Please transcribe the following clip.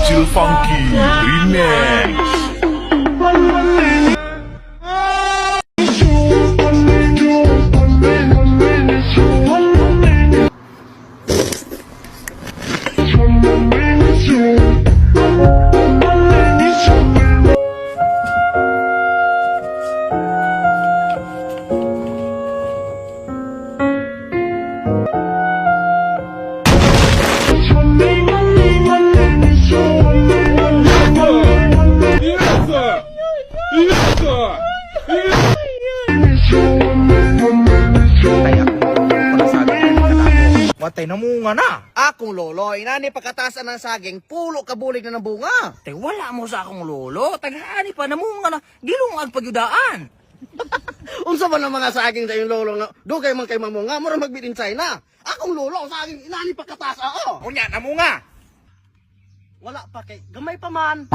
Chill Funky Remix. Watay na munga na. Akong lolo, inani pagkatasan ng saging, pulo kabulig na ng bunga. Te wala mo sa akong lolo. Tagaani pa na munga na. Gilungag pagyudaan. Unsa ba ng mga saging sa iyong lolo nga, dugay man kay mamunga, mura magbidinsay na. Akong lolo, ang saging, inani pagkatasa, Unya na munga. Wala pa kay, gamay pa man.